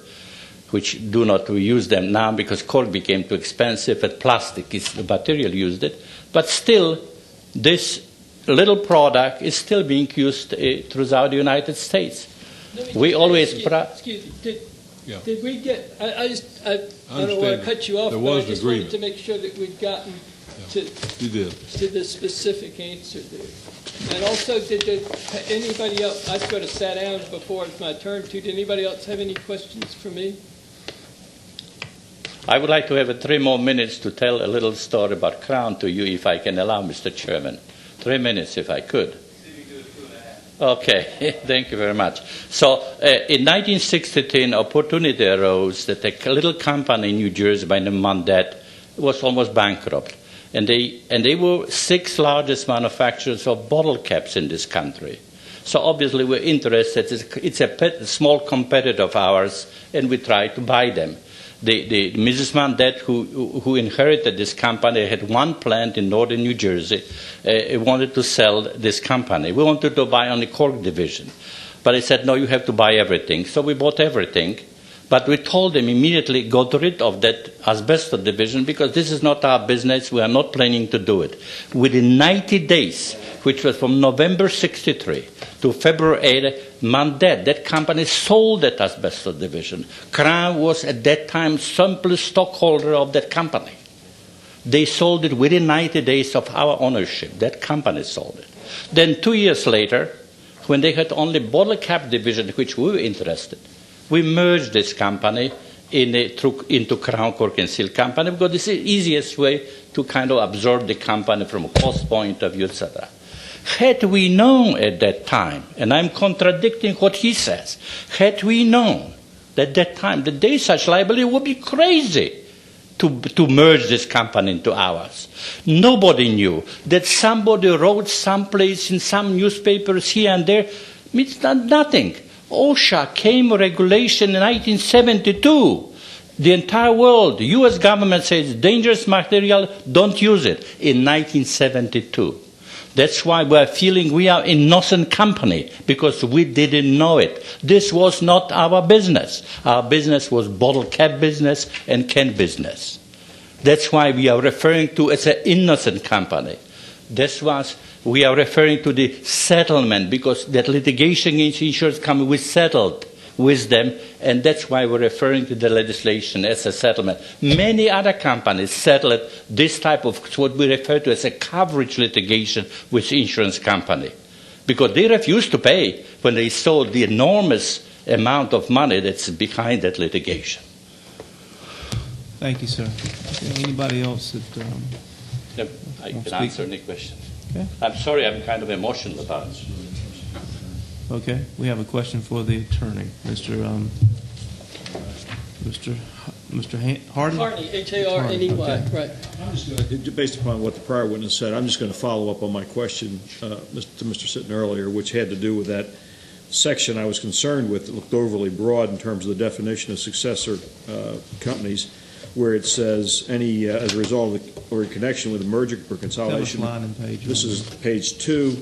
which do not use them now because cork became too expensive and plastic is the material used it. But still, this little product is still being used throughout the United States. We always... Excuse me. Did we get... I don't want to cut you off, but I just wanted to make sure that we'd gotten to the specific answer there. And also, did anybody else... I sort of sat down before it's my turn to. Did anybody else have any questions for me? I would like to have 3 more minutes to tell a little story about Crown to you, if I can allow, Mr. Chairman. 3 minutes, if I could. Okay, thank you very much. So, in 1963, an opportunity arose that a little company in New Jersey by the name Mandate was almost bankrupt. And they were 6th largest manufacturers of bottle caps in this country. So obviously we're interested. It's a small competitor of ours, and we tried to buy them. The Mrs. Mandate, who inherited this company, had one plant in northern New Jersey, wanted to sell this company. We wanted to buy only Cork division. But I said, no, you have to buy everything. So we bought everything. But we told them immediately, got rid of that asbestos division because this is not our business. We are not planning to do it. Within 90 days, which was from November 63 to February 8, Mandate, that company sold that asbestos division. Crown was at that time simple stockholder of that company. They sold it within 90 days of our ownership. That company sold it. Then 2 years later, when they had only bottle cap division, which we were interested, we merged this company into Crown Cork and Seal Company because this is the easiest way to kind of absorb the company from a cost point of view, etc. Had we known at that time, and I'm contradicting what he says, had we known at that time that there is such liability, would be crazy to merge this company into ours. Nobody knew that somebody wrote someplace in some newspapers here and there. Means nothing. OSHA came regulation in 1972. The entire world, the U.S. government says dangerous material, don't use it, in 1972. That's why we're feeling we are innocent company, because we didn't know it. This was not our business. Our business was bottle cap business and can business. That's why we are referring to as an innocent company. That's why we are referring to the settlement, because that litigation against insurance company, we settled with them, and that's why we're referring to the legislation as a settlement. Many other companies settled this type of what we refer to as a coverage litigation with insurance company, because they refused to pay when they sold the enormous amount of money that's behind that litigation. Thank you, sir. Anybody else that I can answer any question. Okay. I'm sorry, I'm kind of emotional about it. Okay, we have a question for the attorney, Mr. Hardy. Harney, H-A-R-N-E-Y, Okay. right. I'm just going to, based upon what the prior witness said, I'm just going to follow up on my question to Mr. Sitton earlier, which had to do with that section I was concerned with that looked overly broad in terms of the definition of successor companies, where it says any, as a result of or in connection with a merger or consolidation. Tell us line and page. This is page 2,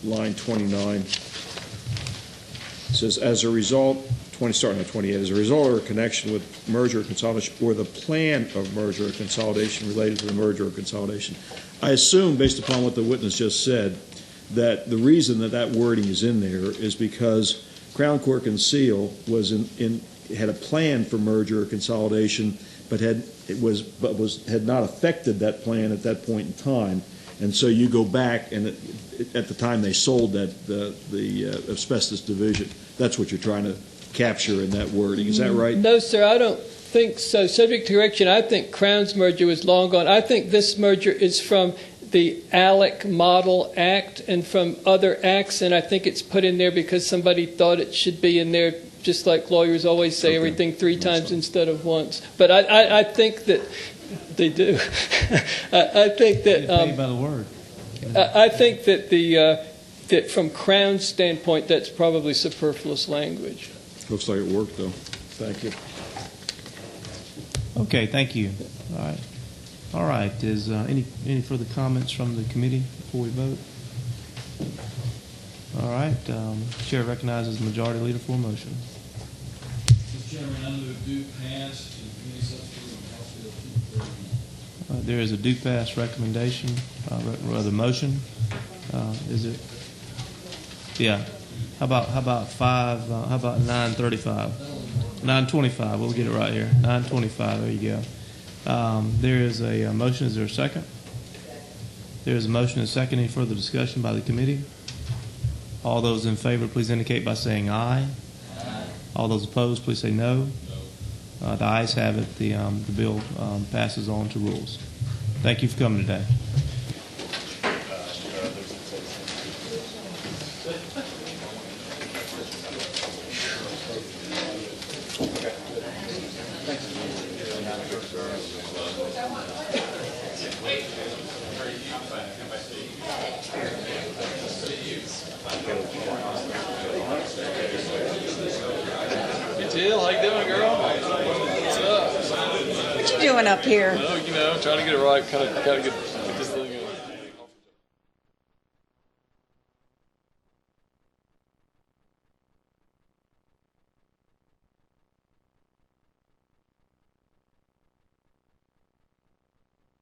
line 29. It says, as a result, starting at 28, as a result or connection with merger or consolidation or the plan of merger or consolidation related to the merger or consolidation. I assume, based upon what the witness just said, that the reason that that wording is in there is because Crown Cork and Seal was had a plan for merger or consolidation, but had not affected that plan at that point in time. And so you go back, and at the time they sold that the asbestos division, that's what you're trying to capture in that wording. Is that right? No, sir, I don't think so. Subject to correction, I think Crown's merger was long gone. I think this merger is from the ALEC Model Act and from other acts, and I think it's put in there because somebody thought it should be in there, just like lawyers always say, everything 3 times instead of once. But I think that they do. I think that Paid by the word. I think that that from Crown's standpoint, that's probably superfluous language. Looks like it worked, though. Thank you. Okay, thank you. All right. Is any further comments from the committee before we vote? All right. Chair recognizes the majority leader for a motion. Mr. Chairman, I move due pass to committee substitute on House Bill 230. There is a due pass recommendation, rather motion. Is it? Yeah. How about 9:35? 9:25. We'll get it right here. 9:25. There you go. There is a motion. Is there a second? There is a motion and a second. Any further discussion by the committee? All those in favor, please indicate by saying aye. Aye. All those opposed, please say no. The ayes have it. The bill passes on to rules. Thank you for coming today. Jill, how you doing, girl? What's up? What you doing up here? Well, trying to get it right. Kind of got to get